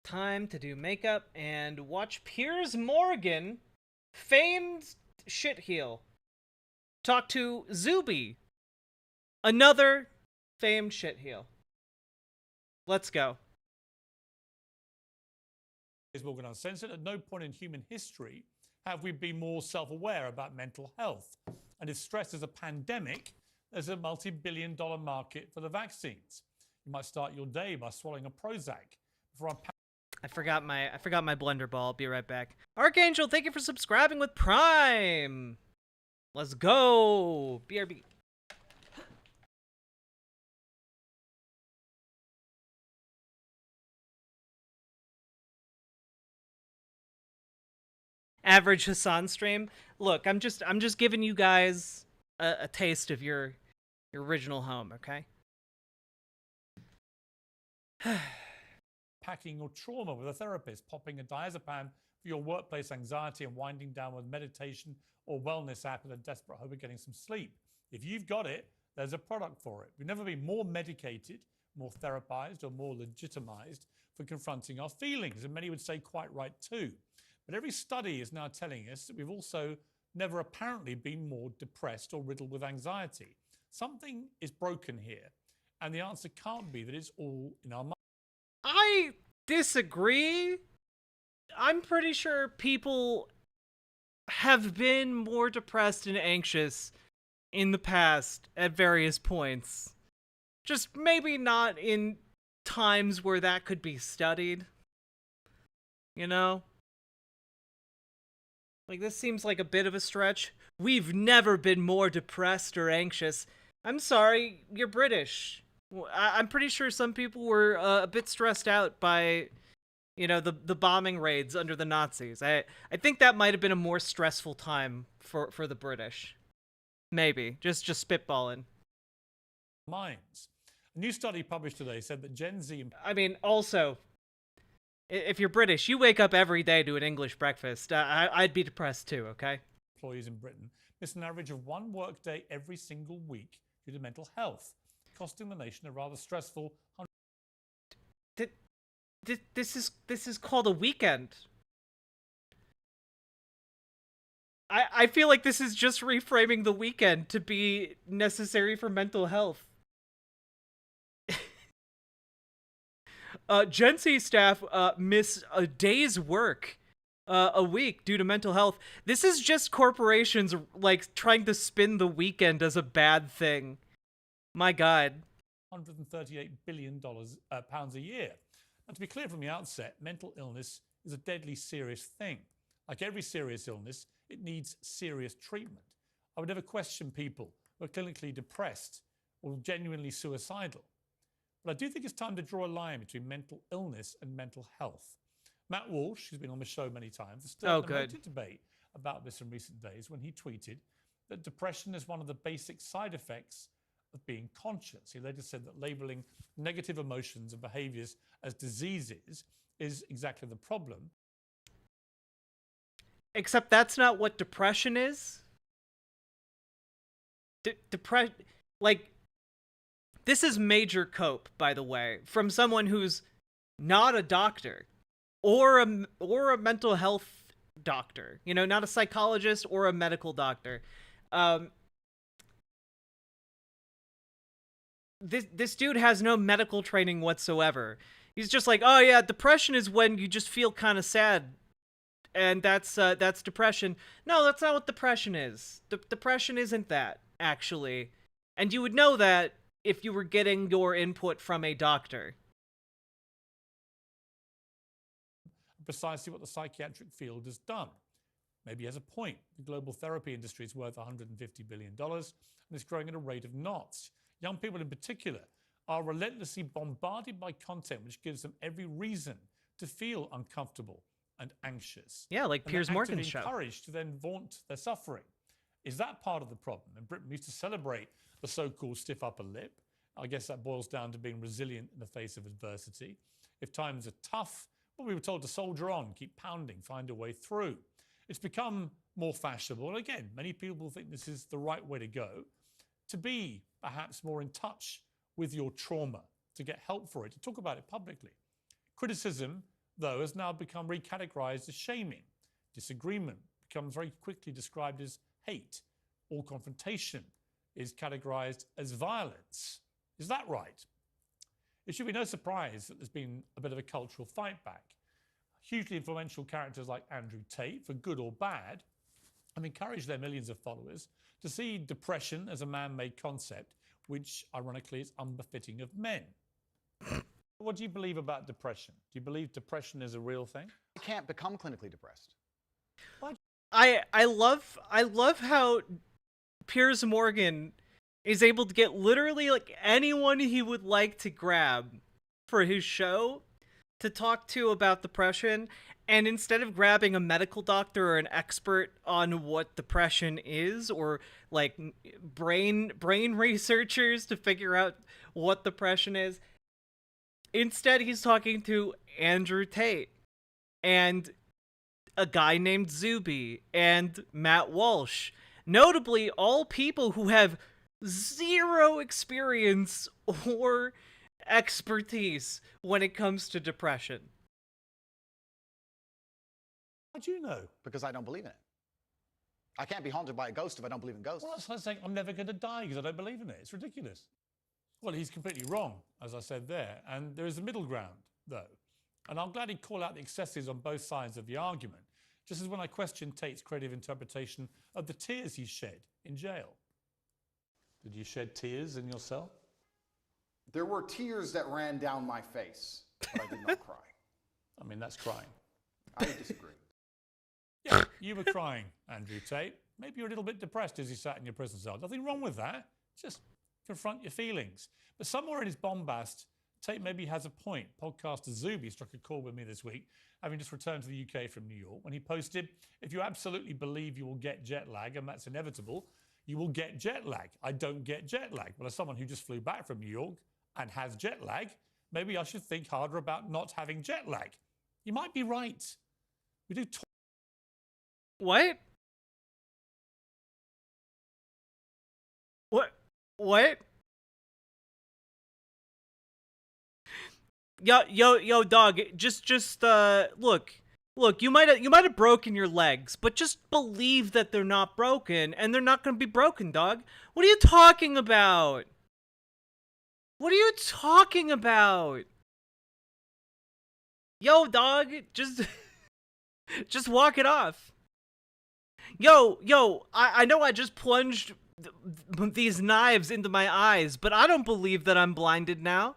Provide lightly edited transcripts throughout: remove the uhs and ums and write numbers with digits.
time to do makeup and watch Piers Morgan, famed shitheel, talk to ZUBY, another famed shitheel. Let's go. Morgan Uncensored. At no point in human history have we been more self-aware about mental health. And if stress is a pandemic, there's a multi-billion-dollar market for the vaccines. You might start your day by swallowing a Prozac before I forgot my blender ball. I'll be right back. Archangel, thank you for subscribing with Prime. Let's go. BRB. Average Hassan stream. Look, I'm just giving you guys a taste of your original home, okay? packing your trauma with a therapist, popping a diazepam for your workplace anxiety and winding down with meditation or wellness app in a desperate hope of getting some sleep. If you've got it, there's a product for it. We've never been more medicated, more therapized, or more legitimized for confronting our feelings, and many would say quite right too. But every study is now telling us that we've also never apparently been more depressed or riddled with anxiety. Something is broken here, and the answer can't be that it's all in our mind. I disagree. I'm pretty sure people have been more depressed and anxious in the past at various points. Just maybe not in times where that could be studied. You know? Like, this seems like a bit of a stretch. We've never been more depressed or anxious. I'm sorry, you're British. I'm pretty sure some people were a bit stressed out by, you know, the bombing raids under the Nazis. I think that might have been a more stressful time for the British. Maybe. Just spitballing. Minds. A new study published today said that Gen Z... I mean, also, if you're British, you wake up every day to an English breakfast. I'd be depressed too, okay? Employees in Britain miss an average of one work day every single week due to mental health, costing the nation a rather stressful... This is called a weekend. I feel like this is just reframing the weekend to be necessary for mental health. Gen Z staff miss a day's work a week due to mental health. This is just corporations like trying to spin the weekend as a bad thing. My God. $138 billion pounds a year. And to be clear from the outset, mental illness is a deadly serious thing. Like every serious illness, it needs serious treatment. I would never question people who are clinically depressed or genuinely suicidal. But I do think it's time to draw a line between mental illness and mental health. Matt Walsh, who's been on the show many times, has stirred a motive debate about this in recent days when he tweeted that depression is one of the basic side effects of being conscious. He later said that labeling negative emotions and behaviors as diseases is exactly the problem. Except that's not what depression is. Like, this is major cope, by the way, from someone who's not a doctor or a mental health doctor. You know, not a psychologist or a medical doctor. This dude has no medical training whatsoever. He's just like, oh yeah, depression is when you just feel kind of sad, and that's depression. No, that's not what depression is. Depression isn't that, actually, and you would know that if you were getting your input from a doctor. Precisely what the psychiatric field has done. Maybe he has a point. The global therapy industry is worth $150 billion and is growing at a rate of knots. Young people in particular are relentlessly bombarded by content which gives them every reason to feel uncomfortable and anxious. Yeah, like Piers Morgan's show. Encouraged to then vaunt their suffering. Is that part of the problem? In Britain, we used to celebrate the so-called stiff upper lip. I guess that boils down to being resilient in the face of adversity. If times are tough, well, we were told to soldier on, keep pounding, find a way through. It's become more fashionable. And again, many people think this is the right way to go, to be perhaps more in touch with your trauma, to get help for it, to talk about it publicly. Criticism though, has now become recategorized as shaming. Disagreement becomes very quickly described as hate. All confrontation is categorized as violence. Is that right? It should be no surprise that there's been a bit of a cultural fight back. Hugely influential characters like Andrew Tate, for good or bad, have encouraged their millions of followers to see depression as a man-made concept, which ironically is unbefitting of men. What do you believe about depression? Do you believe depression is a real thing? You can't become clinically depressed. I love how Piers Morgan is able to get literally like anyone he would like to grab for his show to talk to about depression, and instead of grabbing a medical doctor or an expert on what depression is, or like brain researchers to figure out what depression is, instead he's talking to Andrew Tate and a guy named ZUBY and Matt Walsh. Notably, all people who have zero experience or expertise when it comes to depression. How do you know? Because I don't believe in it. I can't be haunted by a ghost if I don't believe in ghosts. Well, that's like saying I'm never going to die because I don't believe in it. It's ridiculous. Well, he's completely wrong, as I said there. And there is a middle ground, though. And I'll gladly call out the excesses on both sides of the argument, just as when I question Tate's creative interpretation of the tears he shed in jail. Did you shed tears in your cell? There were tears that ran down my face, but I did not cry. I mean, that's crying. I disagree. Yeah, you were crying, Andrew Tate. Maybe you're a little bit depressed as you sat in your prison cell. Nothing wrong with that. Just confront your feelings. But somewhere in his bombast, Tate maybe has a point. Podcaster ZUBY struck a chord with me this week, having just returned to the UK from New York, when he posted, if you absolutely believe you will get jet lag, and that's inevitable, you will get jet lag. I don't get jet lag. Well, as someone who just flew back from New York and has jet lag, maybe I should think harder about not having jet lag. You might be right. We do talk. What? What? Yo, dog. Just look. You might have broken your legs, but just believe that they're not broken, and they're not gonna be broken, dog. What are you talking about? What are you talking about? Yo, dog. Just walk it off. Yo, I know I just plunged these knives into my eyes, but I don't believe that I'm blinded now.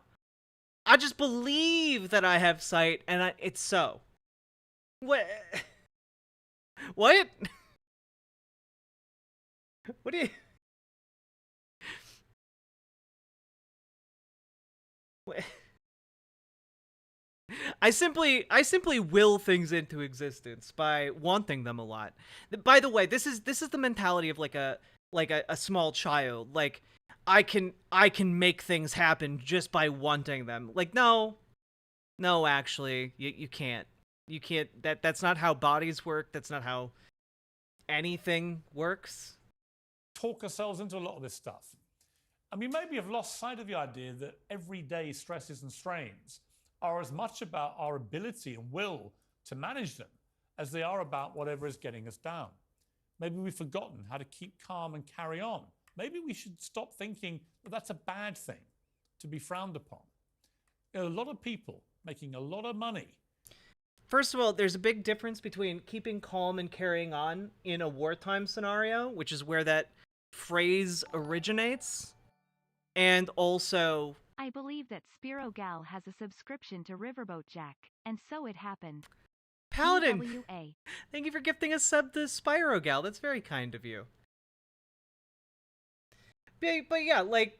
I just believe that I have sight, and it's so. What? What? What do you... What? I simply will things into existence by wanting them a lot. By the way, this is the mentality of like a small child. Like I can make things happen just by wanting them. Like no, actually, you can't. You can't. That's not how bodies work. That's not how anything works. Talk ourselves into a lot of this stuff. And we maybe have lost sight of the idea that everyday stresses and strains are as much about our ability and will to manage them as they are about whatever is getting us down. Maybe we've forgotten how to keep calm and carry on. Maybe we should stop thinking that that's a bad thing to be frowned upon. There are a lot of people making a lot of money. First of all, there's a big difference between keeping calm and carrying on in a wartime scenario, which is where that phrase originates, and also... I believe that Spiro Gal has a subscription to Riverboat Jack, and so it happened. Paladin, PWA. Thank you for gifting a sub to Spyro Gal. That's very kind of you. But yeah, like,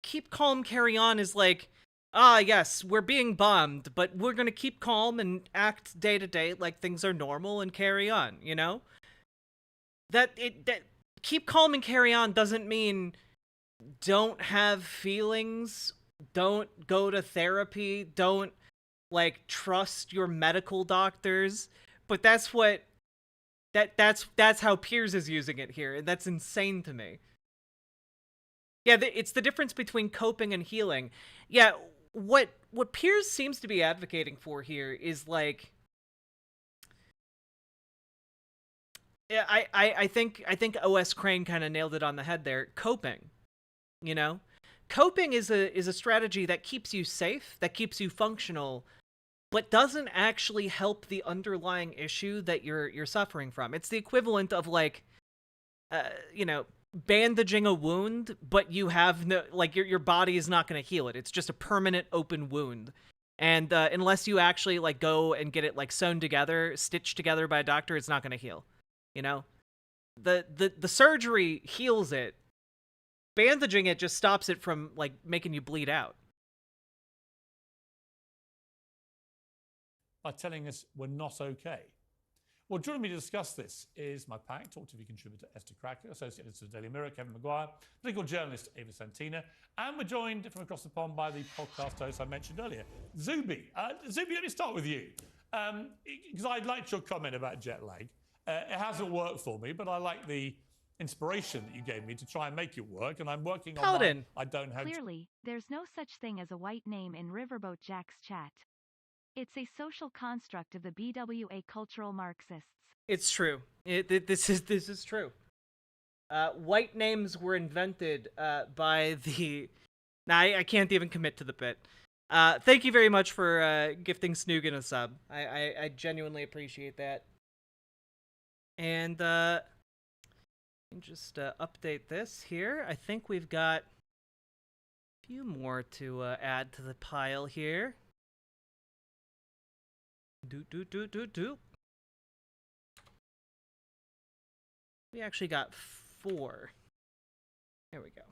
keep calm, carry on is like, yes, we're being bombed, but we're gonna keep calm and act day to day like things are normal and carry on, you know? That keep calm and carry on doesn't mean don't have feelings, don't go to therapy, don't like trust your medical doctors, but that's how Piers is using it here, and that's insane to me. Yeah, it's the difference between coping and healing. Yeah, what what Piers seems to be advocating for here is like, yeah, I think OS Crane kind of nailed it on the head there. Coping, you know, coping is a strategy that keeps you safe, that keeps you functional, but doesn't actually help the underlying issue that you're suffering from. It's the equivalent of like, you know, bandaging a wound, but you have no, like, your body is not going to heal it. It's just a permanent open wound. And unless you actually like go and get it like sewn together, stitched together by a doctor, it's not going to heal. You know, the surgery heals it. Bandaging it just stops it from like making you bleed out. By telling us we're not okay. Well, joining me to discuss this is my pack, Talk TV contributor Esther Cracker, associate editor of the Daily Mirror, Kevin Maguire, political journalist Ava Santina, and we're joined from across the pond by the podcast host I mentioned earlier, ZUBY. ZUBY, let me start with you, because I liked your comment about jet lag. It hasn't worked for me, but I like the inspiration that you gave me to try and make it work, and I'm working on Paladin. I don't have... Clearly, there's no such thing as a white name in Riverboat Jack's chat. It's a social construct of the BWA cultural Marxists. It's true. This is true. White names were invented by the... Nah, I can't even commit to the bit. Thank you very much for gifting Snoogan a sub. I genuinely appreciate that. And just update this here. I think we've got a few more to add to the pile here. Do. We actually got 4. There we go.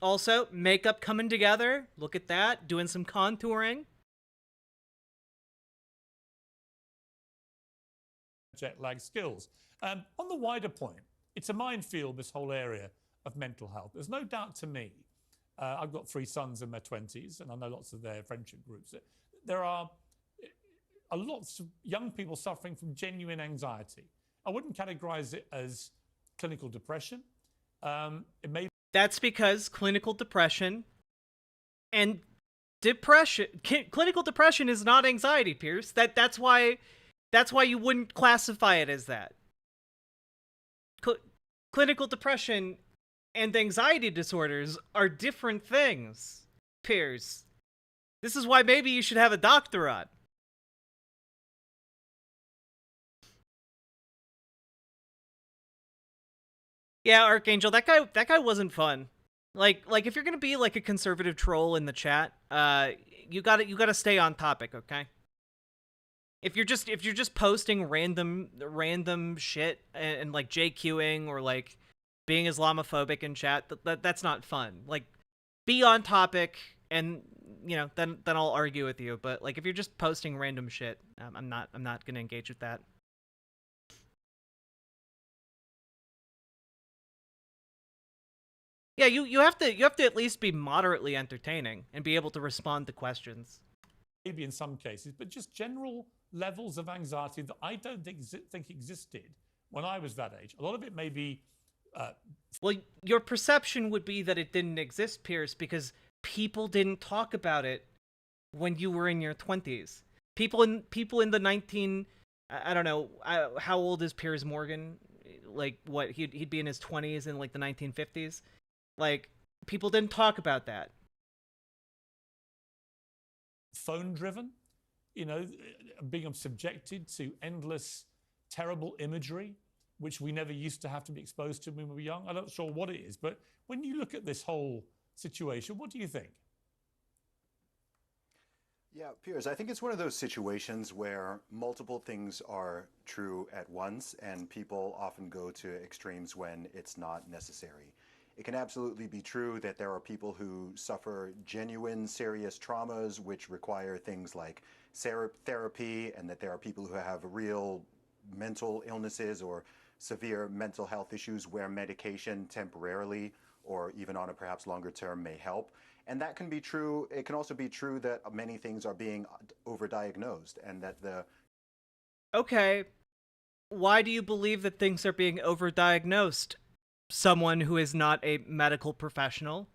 Also, makeup coming together. Look at that. Doing some contouring. Jet lag skills. On the wider point, it's a minefield, this whole area of mental health. There's no doubt to me, I've got 3 sons in their 20s, and I know lots of their friendship groups. There are a lot of young people suffering from genuine anxiety. I wouldn't categorize it as clinical depression. It may... That's because clinical depression and clinical depression is not anxiety, Piers. That's why you wouldn't classify it as that. Clinical depression and anxiety disorders are different things, Piers. This is why maybe you should have a doctor on. Yeah, Archangel, that guy wasn't fun. Like if you're gonna be like a conservative troll in the chat, you gotta stay on topic, okay? If you're just posting random shit and like JQing or like being Islamophobic in chat, that's not fun. Like, be on topic, and you know, then I'll argue with you. But like, if you're just posting random shit, I'm not gonna engage with that. Yeah, you have to at least be moderately entertaining and be able to respond to questions. Maybe in some cases, but just general levels of anxiety that I don't think existed when I was that age. A lot of it may be... Well, your perception would be that it didn't exist, Piers, because people didn't talk about it when you were in your 20s. People in the 19... I don't know, how old is Piers Morgan? Like, what, he'd be in his 20s in, like, the 1950s? Like, people didn't talk about that. Phone-driven, you know, being subjected to endless, terrible imagery, which we never used to have to be exposed to when we were young. I'm not sure what it is, but when you look at this whole situation, what do you think? Yeah, Piers, I think it's one of those situations where multiple things are true at once, and people often go to extremes when it's not necessary. It can absolutely be true that there are people who suffer genuine serious traumas which require things like therapy, and that there are people who have real mental illnesses or severe mental health issues where medication temporarily or even on a perhaps longer term may help. And that can be true. It can also be true that many things are being overdiagnosed, and that the... Okay, why do you believe that things are being overdiagnosed? Someone who is not a medical professional?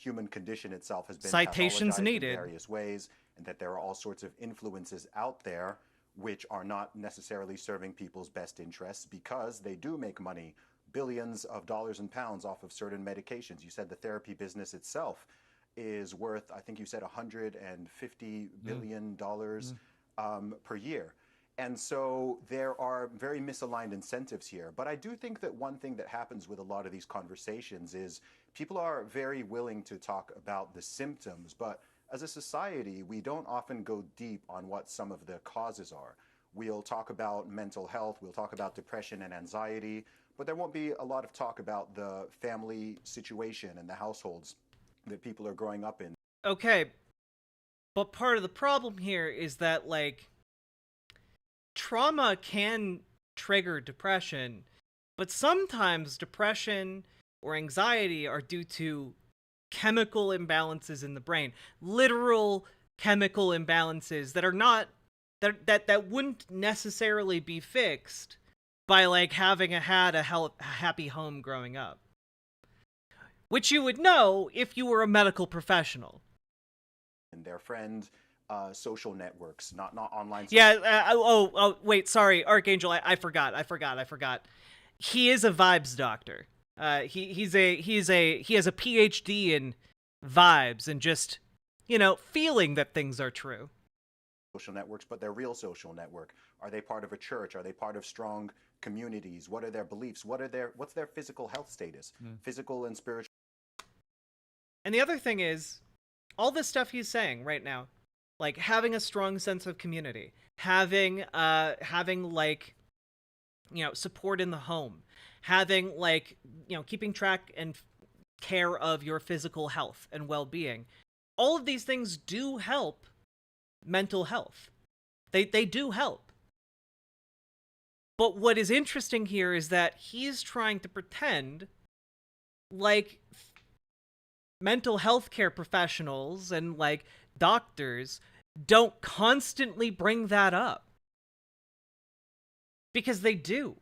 human condition itself has been Citations pathologized needed. in various ways, and that there are all sorts of influences out there which are not necessarily serving people's best interests because they do make money, billions of dollars and pounds off of certain medications. You said the therapy business itself is worth, I think you said $150 billion per year. And so there are very misaligned incentives here. But I do think that one thing that happens with a lot of these conversations is people are very willing to talk about the symptoms, but as a society, we don't often go deep on what some of the causes are. We'll talk about mental health, we'll talk about depression and anxiety, but there won't be a lot of talk about the family situation and the households that people are growing up in. Okay, but part of the problem here is that, like, trauma can trigger depression, but sometimes depression or anxiety are due to chemical imbalances in the brain, literal chemical imbalances that are not that wouldn't necessarily be fixed by like having had a happy home growing up, which you would know if you were a medical professional. And their friend social networks, not online. Yeah. Wait. Sorry, Archangel. I forgot. He is a vibes doctor. He has a PhD in vibes and just, feeling that things are true. Social networks, but their real social network. Are they part of a church? Are they part of strong communities? What are their beliefs? What's their physical health status? Physical and spiritual. And the other thing is, all this stuff he's saying right now, like having a strong sense of community, having like, support in the home, having like, keeping track and care of your physical health and well-being. All of these things do help mental health. They do help. But what is interesting here is that he's trying to pretend like mental health care professionals and like doctors don't constantly bring that up. Because they do.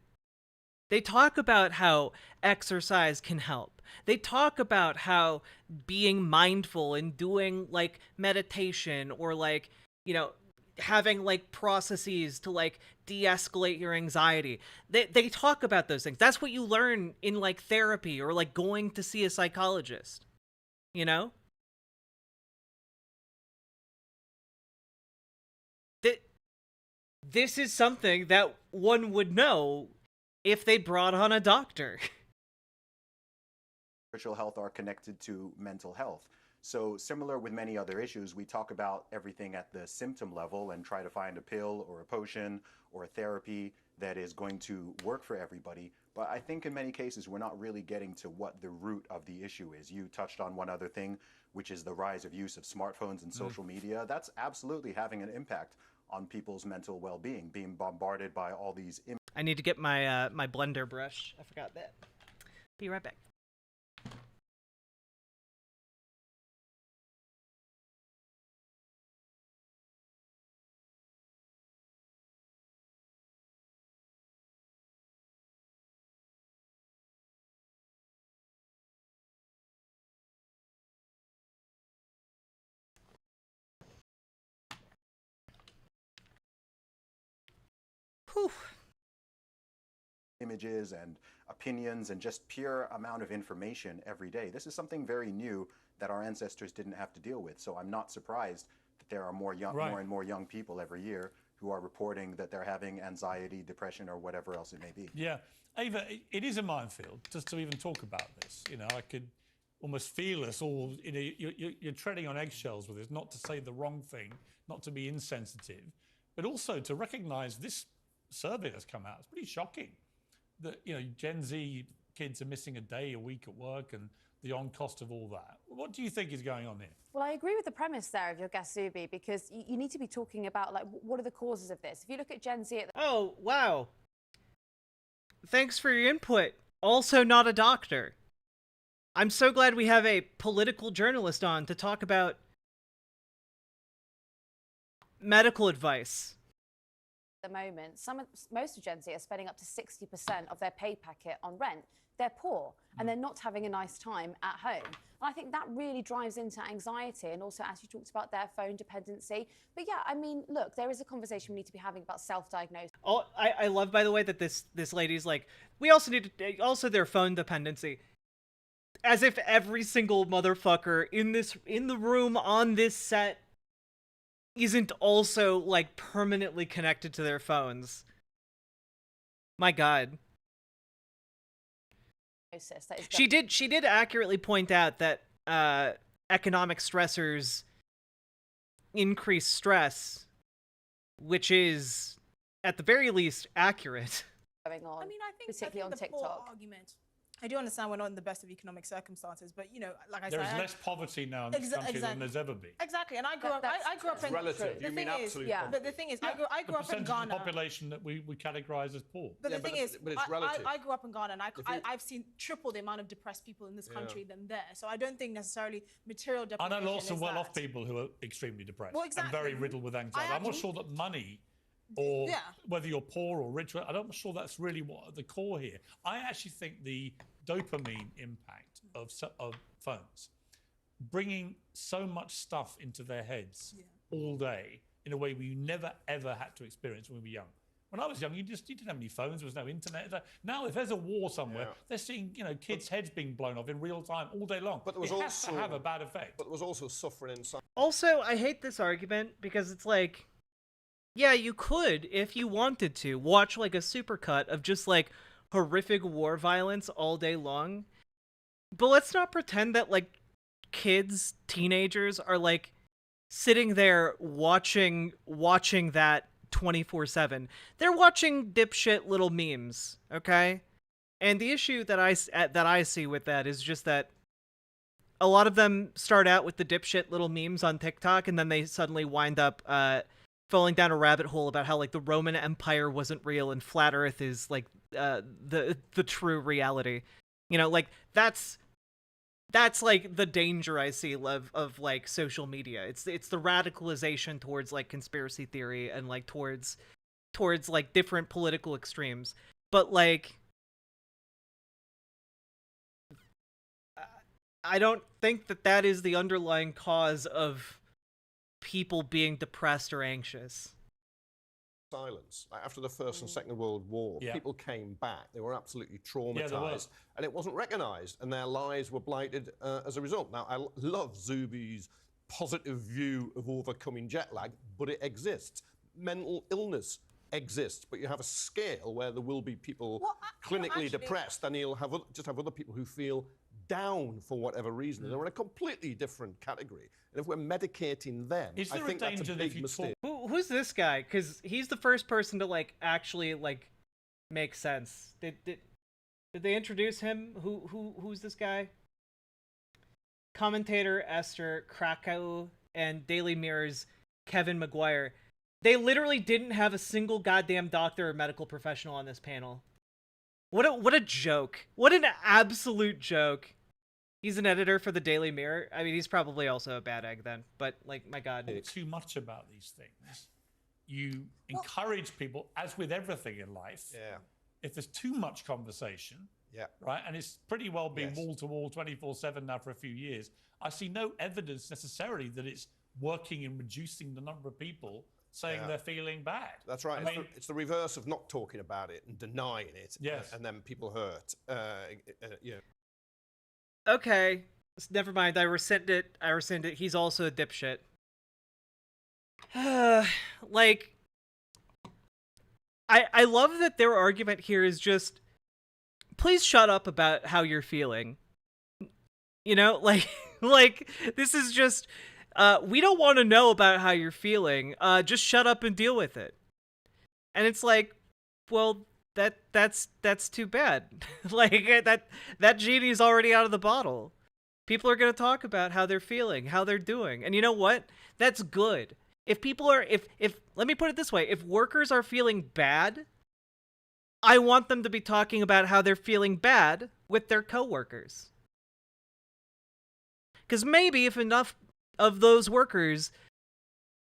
They talk about how exercise can help. They talk about how being mindful and doing like meditation or like, having like processes to like de-escalate your anxiety. They talk about those things. That's what you learn in like therapy or like going to see a psychologist. This is something that one would know if they brought on a doctor. Spiritual health are connected to mental health. So similar with many other issues, we talk about everything at the symptom level and try to find a pill or a potion or a therapy that is going to work for everybody. But I think in many cases, we're not really getting to what the root of the issue is. You touched on one other thing, which is the rise of use of smartphones and social media. That's absolutely having an impact on people's mental well-being, being bombarded by all these images. I need to get my my blender brush. I forgot that. Be right back. Whew. Images and opinions and just pure amount of information every day. This is something very new that our ancestors didn't have to deal with. So I'm not surprised that there are more and more young people every year who are reporting that they're having anxiety, depression, or whatever else it may be. Yeah, Ava, it is a minefield just to even talk about this. I could almost feel us all. You're treading on eggshells with this. Not to say the wrong thing, not to be insensitive, but also to recognise this survey that's come out. It's pretty shocking that Gen Z kids are missing a day a week at work and the on cost of all that. What do you think is going on here? Well, I agree with the premise there of your guest ZUBY, because you need to be talking about like what are the causes of this. If you look at Gen Z Oh, wow. Thanks for your input. Also not a doctor. I'm so glad we have a political journalist on to talk about medical advice. at the moment, most of Gen Z are spending up to 60% of their pay packet on rent. they're poor and they're not having a nice time at home. And I think that really drives into anxiety, and also, as you talked about, their phone dependency. But yeah, I mean, look, there is a conversation we need to be having about self-diagnosis. Oh, I love, by the way, that this lady's like, we also need to, also their phone dependency. As if every single motherfucker in the room on this set isn't also like permanently connected to their phones. My God. She did accurately point out that economic stressors increase stress, which is at the very least accurate. Going on, I mean, I think particularly on the poor TikTok. argument. I do understand we're not in the best of economic circumstances, but you know, like I There said, is less poverty now in this country than there's ever been. Exactly, and I grew up. I grew up in relative. The You mean thing is, absolute yeah. poverty. But the thing is, I grew The up in percentage of the Ghana. population that we categorise as poor. But Yeah, the but thing it's- is, but it's relative. I grew up in Ghana, and If you- I've seen triple the amount of depressed people in this country Yeah. than there. So I don't think necessarily material I deprivation. know lots of is well-off that. people who are extremely depressed Well, and exactly. very riddled with anxiety. I'm not actually- sure that money or Yeah. whether you're poor or rich, I'm not sure that's really what the core here. I actually think the dopamine impact of phones, bringing so much stuff into their heads all day in a way we never ever had to experience when we were young. When I was young, you didn't have any phones. There was no internet. Now, if there's a war somewhere, Yeah. they're seeing kids' heads being blown off in real time all day long. But there was it has to also- have a bad effect. But there was also suffering inside. Also, I hate this argument because it's like, yeah, you could, if you wanted to, watch like a supercut of just like horrific war violence all day long. But let's not pretend that like kids, teenagers are like sitting there watching that 24/7. They're watching dipshit little memes, okay? And the issue that I see with that is just that a lot of them start out with the dipshit little memes on TikTok, and then they suddenly wind up falling down a rabbit hole about how like the Roman Empire wasn't real and flat Earth is like the true reality. You know, like that's like the danger I see of like social media. It's the radicalization towards like conspiracy theory and like towards like different political extremes. But like I don't think that is the underlying cause of people being depressed or anxious. Silence. Like after the First and Second World War, Yeah. people came back. They were absolutely Yeah, they were. traumatized, and it wasn't recognized, and their lives were blighted as a result. Now, I love ZUBY's positive view of overcoming jet lag, but it exists. Mental illness exists, but you have a scale where there will be people Well, clinically actually- depressed, and you'll have just have other people who feel down for whatever reason. They're in a completely different category. And if we're medicating them, Is I there a think that's a danger that if big you mistake. Who's this guy? Because he's the first person to like actually like make sense. Did they introduce him? Who's this guy? Commentator Esther Krakow and Daily Mirror's Kevin McGuire. They literally didn't have a single goddamn doctor or medical professional on this panel. What a joke. What an absolute joke. He's an editor for the Daily Mirror. I mean, he's probably also a bad egg then, but like, my God. Too much about these things. You encourage people, as with everything in life, Yeah. if there's too much conversation, Yeah. right, and it's pretty well been Yes. wall to wall 24/7 now for a few years, I see no evidence necessarily that it's working in reducing the number of people saying Yeah. they're feeling bad. That's right. I mean, It's the reverse of not talking about it and denying it. Yes. And then people hurt. You know. Okay, never mind. I rescind it. He's also a dipshit. Like, I love that their argument here is just, please shut up about how you're feeling. You know, like this is just, we don't want to know about how you're feeling. Just shut up and deal with it. And it's like, well, that's too bad. Like that genie's already out of the bottle. People are going to talk about how they're feeling, how they're doing. And you know what? That's good. If people are if let me put it this way, if workers are feeling bad, I want them to be talking about how they're feeling bad with their coworkers. Cuz maybe if enough of those workers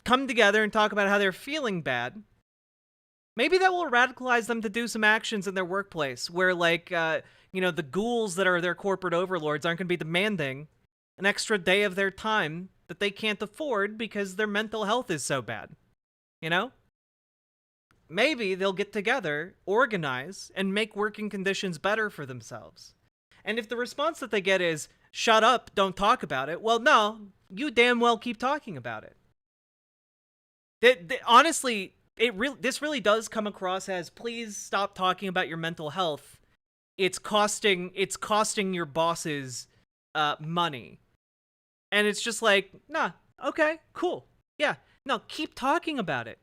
come together and talk about how they're feeling bad, maybe that will radicalize them to do some actions in their workplace where, like, you know, the ghouls that are their corporate overlords aren't going to be demanding an extra day of their time that they can't afford because their mental health is so bad. You know? Maybe they'll get together, organize, and make working conditions better for themselves. And if the response that they get is, shut up, don't talk about it, well, no, you damn well keep talking about it. Honestly, this really does come across as, please stop talking about your mental health. It's costing your bosses money. And it's just like, nah, okay, cool. Yeah, no, keep talking about it.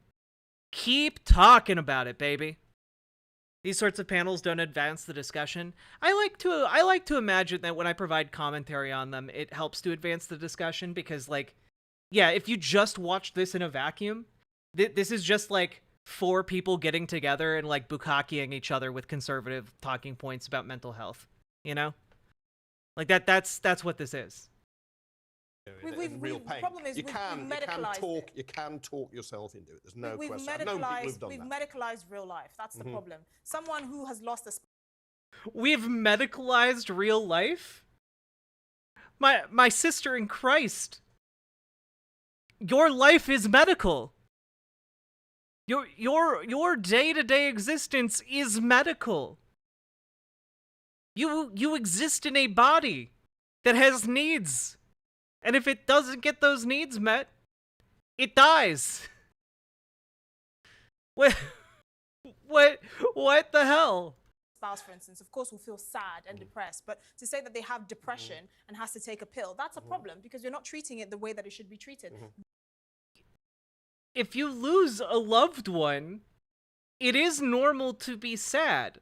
Keep talking about it, baby. These sorts of panels don't advance the discussion. I like to imagine that when I provide commentary on them, it helps to advance the discussion because, like, yeah, if you just watched this in a vacuum, this is just like 4 people getting together and like bukkakeing each other with conservative talking points about mental health. You know, like that's what this is. Real pain. The problem is you can talk yourself into it. There's no question. I know people who've done we've that. medicalized real life. That's the problem. Someone who has lost a We've medicalized real life? My sister in Christ. Your life is medical. Your day-to-day existence is medical. You exist in a body that has needs. And if it doesn't get those needs met, it dies. What the hell? spouse, for instance, of course, will feel sad and depressed. But to say that they have depression and has to take a pill, that's a problem because you're not treating it the way that it should be treated. If you lose a loved one, it is normal to be sad.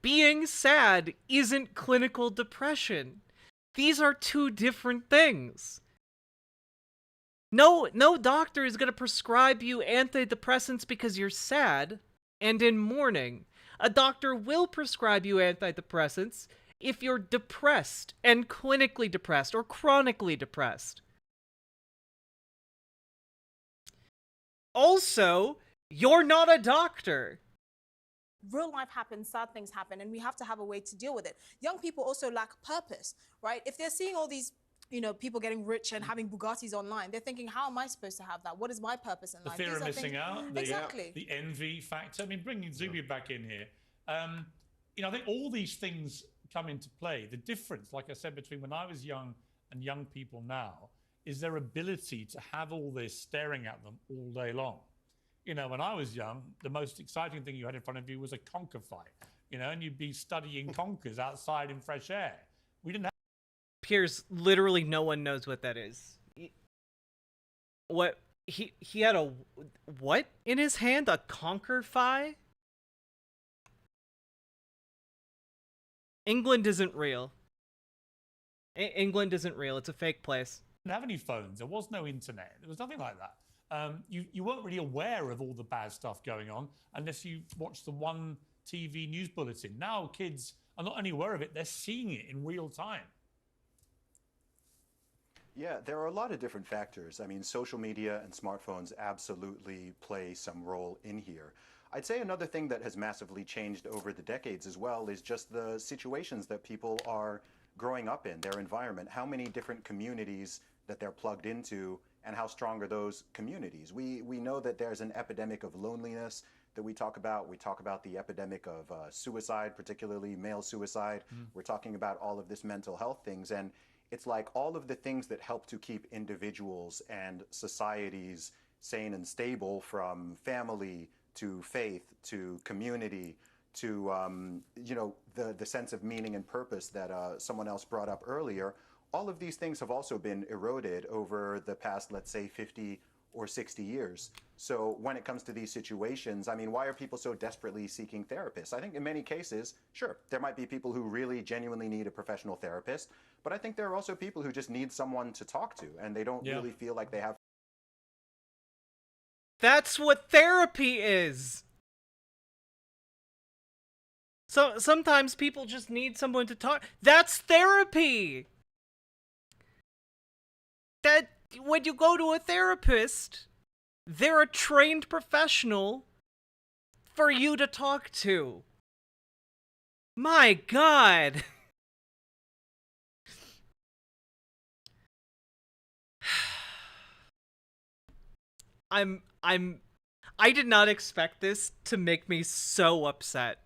Being sad isn't clinical depression. These are 2 different things. No doctor is going to prescribe you antidepressants because you're sad and in mourning. A doctor will prescribe you antidepressants if you're depressed and clinically depressed or chronically depressed. Also, you're not a doctor. Real life happens, sad things happen, and we have to have a way to deal with it. Young people also lack purpose, right? If they're seeing all these, people getting rich and having Bugattis online, they're thinking, how am I supposed to have that? What is my purpose in life? The fear of missing out, exactly. The envy factor. I mean, bringing ZUBY back in here, I think all these things come into play. The difference, like I said, between when I was young and young people now is their ability to have all this staring at them all day long. When I was young, the most exciting thing you had in front of you was a conker fight, and you'd be studying conkers outside in fresh air. We didn't have... Piers, literally no one knows what that is. What? He had a... What? In his hand? A conker fi? England isn't real. England isn't real. It's a fake place. Didn't have any phones. There was no internet. There was nothing like that. You weren't really aware of all the bad stuff going on unless you watched the one TV news bulletin. Now kids are not only aware of it, they're seeing it in real time. Yeah, there are a lot of different factors. I mean, social media and smartphones absolutely play some role in here. I'd say another thing that has massively changed over the decades as well is just the situations that people are growing up in, their environment, how many different communities that they're plugged into, and how strong are those communities. We know that there's an epidemic of loneliness that we talk about. We talk about the epidemic of suicide, particularly male suicide. We're talking about all of this mental health things, and it's like all of the things that help to keep individuals and societies sane and stable, from family to faith to community to the sense of meaning and purpose that someone else brought up earlier. All of these things have also been eroded over the past, let's say, 50 or 60 years. So when it comes to these situations, I mean, why are people so desperately seeking therapists? I think in many cases, sure, there might be people who really genuinely need a professional therapist, but I think there are also people who just need someone to talk to, and they don't really feel like they have. That's what therapy is. So sometimes people just need someone to talk. That's therapy. That when you go to a therapist, they're a trained professional for you to talk to. My God. I did not expect this to make me so upset.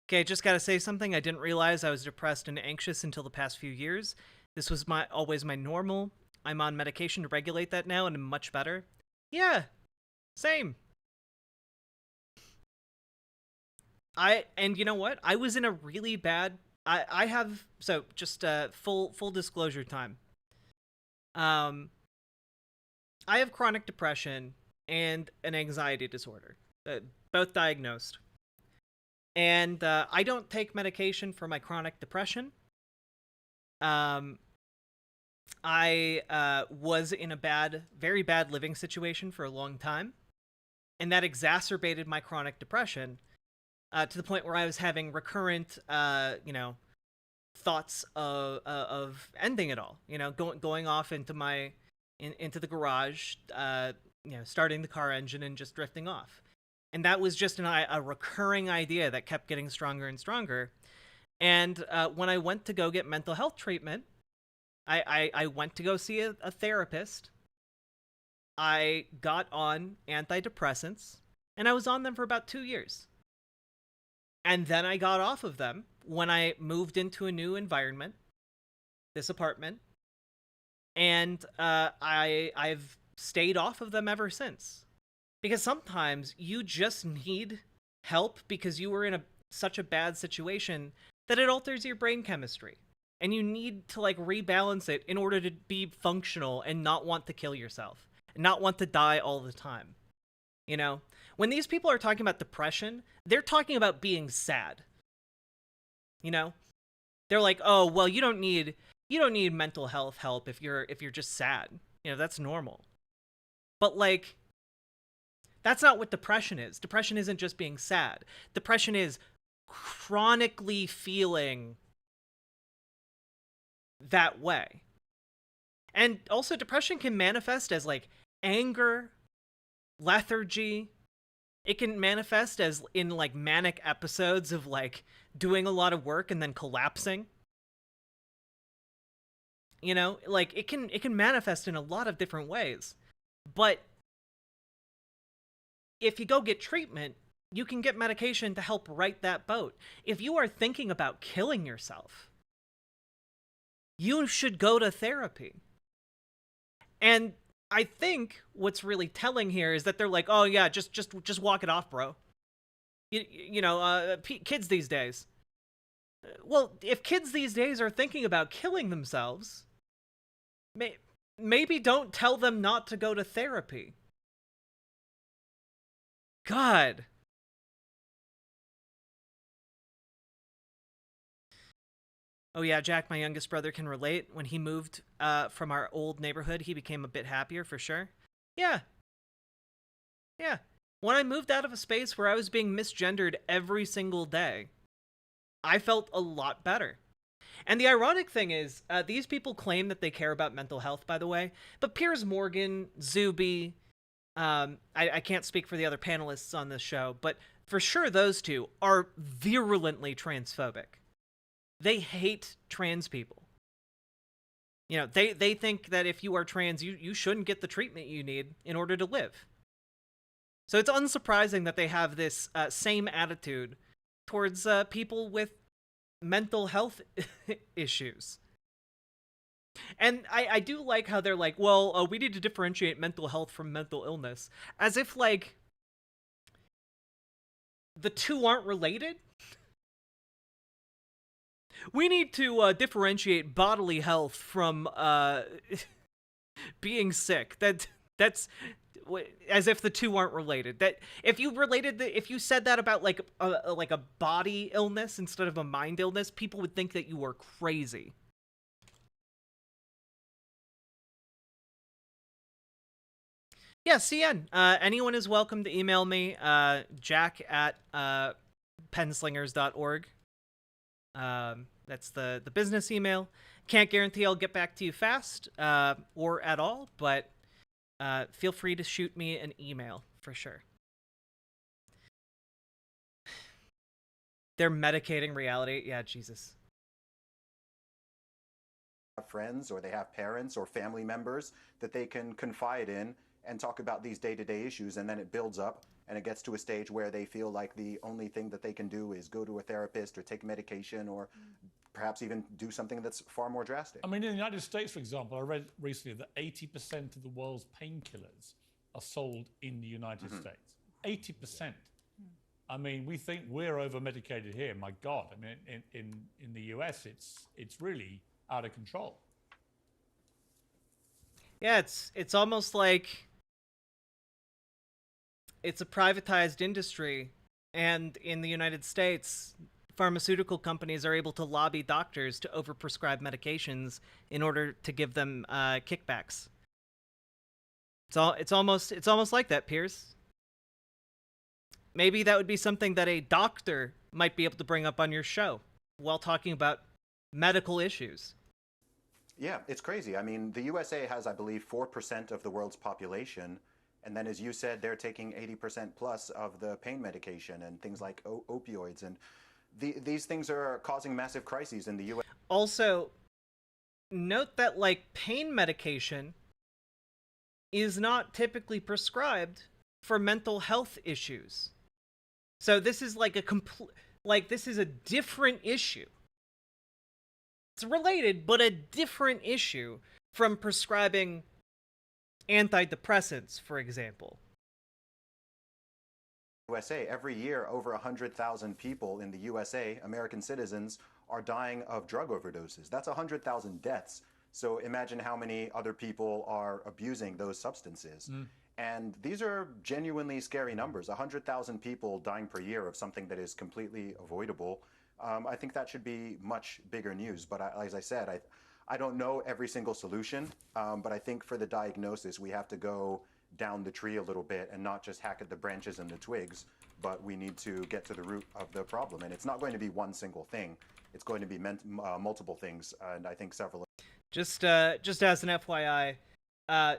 Okay, just gotta say something. I didn't realize I was depressed and anxious until the past few years. This was always my normal. I'm on medication to regulate that now and I'm much better. Yeah, same. And you know what? I was in a really bad I have so just full disclosure time. I have chronic depression and an anxiety disorder. Both diagnosed. And I don't take medication for my chronic depression. I was in a very bad living situation for a long time, and that exacerbated my chronic depression to the point where I was having recurrent, thoughts of ending it all. Going off into into the garage, starting the car engine and just drifting off. And that was just a recurring idea that kept getting stronger and stronger. And when I went to go get mental health treatment, I went to go see a therapist. I got on antidepressants, and I was on them for about 2 years. And then I got off of them when I moved into a new environment, this apartment. And I've stayed off of them ever since. Because sometimes you just need help because you were in such a bad situation that it alters your brain chemistry. And you need to rebalance it in order to be functional and not want to kill yourself. And not want to die all the time. When these people are talking about depression, they're talking about being sad. They're like, oh, well, you don't need mental health help if you're just sad. That's normal. But that's not what depression is. Depression isn't just being sad. Depression is chronically feeling that way. And also depression can manifest as anger, lethargy. It can manifest as in manic episodes of doing a lot of work and then collapsing. It can manifest in a lot of different ways. But if you go get treatment, you can get medication to help right that boat. If you are thinking about killing yourself, you should go to therapy. And I think what's really telling here is that they're like, oh yeah, just walk it off, bro. Kids these days. Well, if kids these days are thinking about killing themselves, maybe don't tell them not to go to therapy. God. Oh yeah, Jack, my youngest brother, can relate. When he moved from our old neighborhood, he became a bit happier, for sure. Yeah. Yeah. When I moved out of a space where I was being misgendered every single day, I felt a lot better. And the ironic thing is, these people claim that they care about mental health, by the way, but Piers Morgan, ZUBY, I can't speak for the other panelists on this show, but for sure those two are virulently transphobic. They hate trans people. They think that if you are trans, you shouldn't get the treatment you need in order to live. So it's unsurprising that they have this same attitude towards people with mental health issues. And I do like how they're like, well, we need to differentiate mental health from mental illness. As if, the two aren't related? We need to differentiate bodily health from being sick. That's as if the two aren't related. That if you said that about a body illness instead of a mind illness, people would think that you were crazy. Yeah, CN. Anyone is welcome to email me, jack@penslingers.org. That's the business email. Can't guarantee I'll get back to you fast or at all, but feel free to shoot me an email for sure. They're medicating reality. Yeah, Jesus. Have friends or they have parents or family members that they can confide in and talk about these day-to-day issues, and then it builds up and it gets to a stage where they feel like the only thing that they can do is go to a therapist or take medication or perhaps even do something that's far more drastic. I mean, in the United States, for example, I read recently that 80% of the world's painkillers are sold in the United States. 80%. I mean, we think we're over-medicated here. My God, I mean, in the US, it's really out of control. Yeah, it's almost like it's a privatized industry, and in the United States, pharmaceutical companies are able to lobby doctors to overprescribe medications in order to give them kickbacks. It's almost like that, Piers. Maybe that would be something that a doctor might be able to bring up on your show while talking about medical issues. Yeah, it's crazy. I mean, the USA has, I believe, 4% of the world's population. And then, as you said, they're taking 80% plus of the pain medication and things like opioids. And these things are causing massive crises in the US. Also, note that, like, pain medication is not typically prescribed for mental health issues. So this is like this is a different issue. It's related, but a different issue from prescribing antidepressants, for example. USA, every year, over 100,000 people in the USA, American citizens, are dying of drug overdoses. That's 100,000 deaths. So imagine how many other people are abusing those substances. And these are genuinely scary numbers. 100,000 people dying per year of something that is completely avoidable. I think that should be much bigger news. But as I said, I don't know every single solution. But I think for the diagnosis, we have to go down the tree a little bit and not just hack at the branches and the twigs, but we need to get to the root of the problem. And it's not going to be one single thing. It's going to be multiple things, and I think several. Just as an FYI,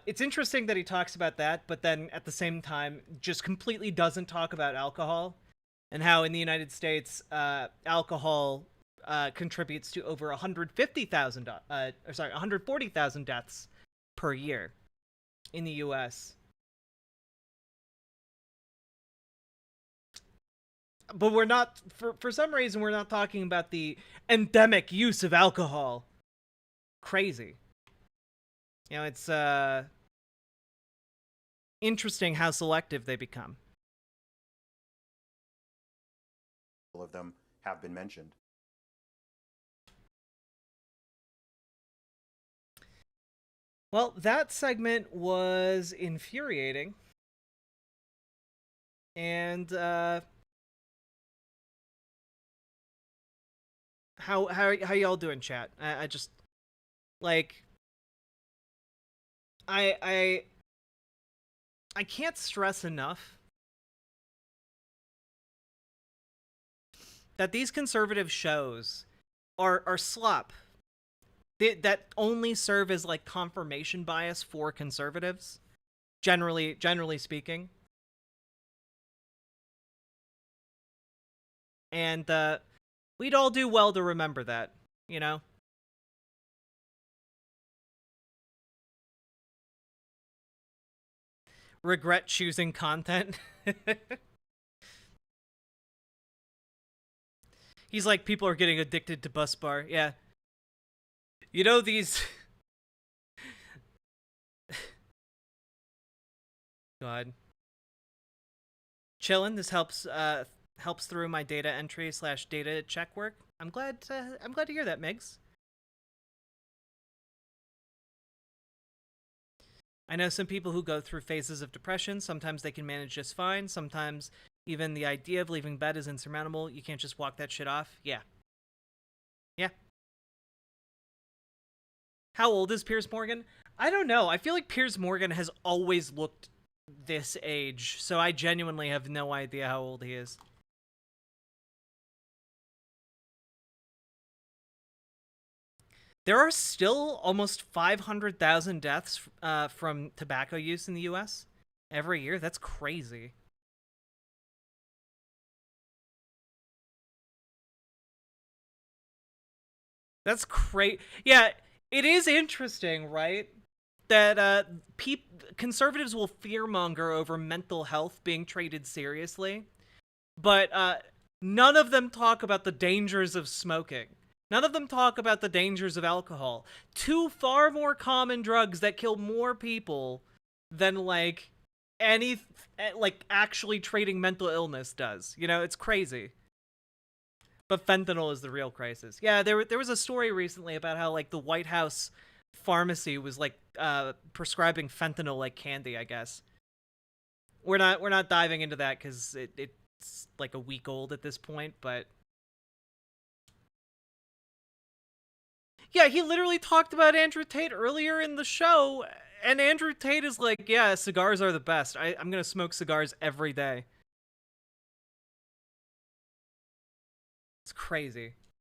it's interesting that he talks about that, but then at the same time, just completely doesn't talk about alcohol and how in the United States, alcohol contributes to over 140,000 deaths per year in the U.S. But we're not, for some reason, we're not talking about the endemic use of alcohol. Crazy. You know, it's interesting how selective they become. All of them have been mentioned. Well, that segment was infuriating. And how y'all doing, chat? I just like I can't stress enough that these conservative shows are slop. That only serve as like confirmation bias for conservatives, generally speaking. And we'd all do well to remember that, you know? Regret choosing content. He's like, people are getting addicted to Bus Bar. Yeah. You know, these... God. Chillin', this helps through my data entry / data check work. I'm glad to hear that, Migs. I know some people who go through phases of depression. Sometimes they can manage just fine. Sometimes even the idea of leaving bed is insurmountable. You can't just walk that shit off. Yeah. Yeah. How old is Piers Morgan? I don't know. I feel like Piers Morgan has always looked this age, so I genuinely have no idea how old he is. There are still almost 500,000 deaths from tobacco use in the U.S. every year. That's crazy. That's crazy. Yeah, it is interesting, right? That conservatives will fearmonger over mental health being treated seriously, but none of them talk about the dangers of smoking. None of them talk about the dangers of alcohol. Two far more common drugs that kill more people than like any like actually treating mental illness does. You know, it's crazy. But fentanyl is the real crisis. Yeah, there was a story recently about how like the White House pharmacy was like prescribing fentanyl like candy, I guess. We're not diving into that cuz it's like a week old at this point, but yeah, he literally talked about Andrew Tate earlier in the show, and Andrew Tate is like, yeah, cigars are the best. I'm gonna smoke cigars every day. It's crazy.